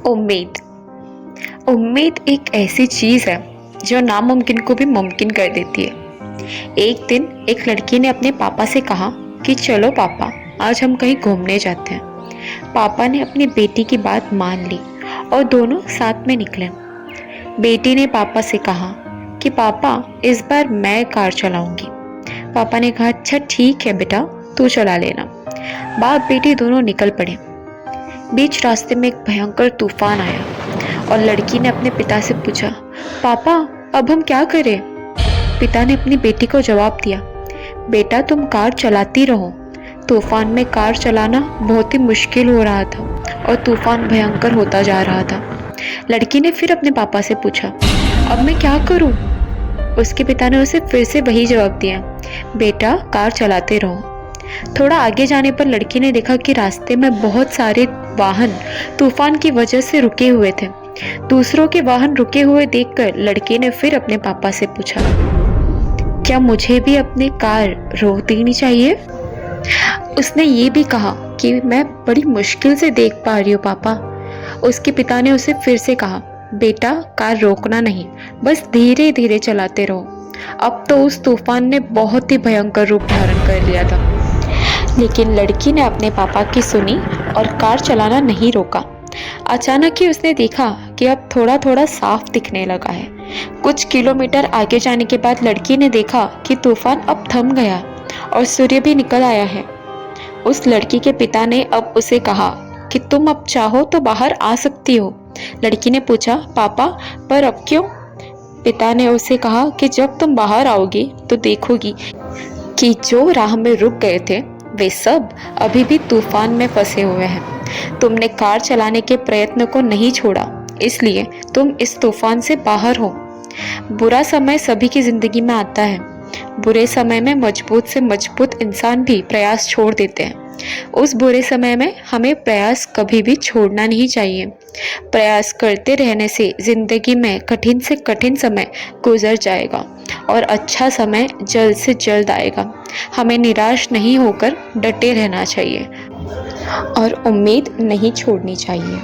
उम्मीद। उम्मीद एक ऐसी चीज़ है जो नामुमकिन को भी मुमकिन कर देती है। एक दिन एक लड़की ने अपने पापा से कहा कि चलो पापा, आज हम कहीं घूमने जाते हैं। पापा ने अपनी बेटी की बात मान ली और दोनों साथ में निकले। बेटी ने पापा से कहा कि पापा, इस बार मैं कार चलाऊंगी। पापा ने कहा, अच्छा ठीक है बेटा, तू चला लेना। बाप बेटी दोनों निकल पड़े। बीच रास्ते में एक भयंकर तूफान आया और लड़की ने अपने पिता से पूछा, पापा अब हम क्या करें? पिता ने अपनी बेटी को जवाब दिया, बेटा तुम कार चलाती रहो। तूफान में कार चलाना बहुत ही मुश्किल हो रहा था और तूफान भयंकर होता जा रहा था। लड़की ने फिर अपने पापा से पूछा, अब मैं क्या करूं? उसके पिता ने उसे फिर से वही जवाब दिया, बेटा कार चलाते रहो। थोड़ा आगे जाने पर लड़की ने देखा कि रास्ते में बहुत सारे वाहन तूफान की वजह से रुके हुए थे। दूसरों के वाहन रुके हुए देखकर लड़की ने फिर अपने पापा से पूछा, क्या मुझे भी अपनी कार रोक देनी चाहिए? उसने ये भी कहा कि मैं बड़ी मुश्किल से देख पा रही हूँ पापा। उसके पिता ने उसे फिर से कहा, बेटा कार रोकना नहीं, बस धीरे धीरे चलाते रहो। अब तो उस तूफान ने बहुत ही भयंकर रूप धारण कर लिया था, लेकिन लड़की ने अपने पापा की सुनी और कार चलाना नहीं रोका। अचानक ही उसने देखा कि अब थोड़ा थोड़ा साफ दिखने लगा है। कुछ किलोमीटर आगे जाने के बाद लड़की ने देखा कि तूफान अब थम गया और सूर्य भी निकल आया है। उस लड़की के पिता ने अब उसे कहा कि तुम अब चाहो तो बाहर आ सकती हो। लड़की ने पूछा, पापा पर अब क्यों? पिता ने उसे कहा कि जब तुम बाहर आओगी तो देखोगी कि जो राह में रुक गए थे वे सब अभी भी तूफान में फंसे हुए हैं। तुमने कार चलाने के प्रयत्न को नहीं छोड़ा, इसलिए तुम इस तूफान से बाहर हो। बुरा समय सभी की जिंदगी में आता है। बुरे समय में मजबूत से मजबूत इंसान भी प्रयास छोड़ देते हैं। उस बुरे समय में हमें प्रयास कभी भी छोड़ना नहीं चाहिए। प्रयास करते रहने से जिंदगी में कठिन से कठिन समय गुजर जाएगा और अच्छा समय जल्द से जल्द आएगा। हमें निराश नहीं होकर डटे रहना चाहिए और उम्मीद नहीं छोड़नी चाहिए।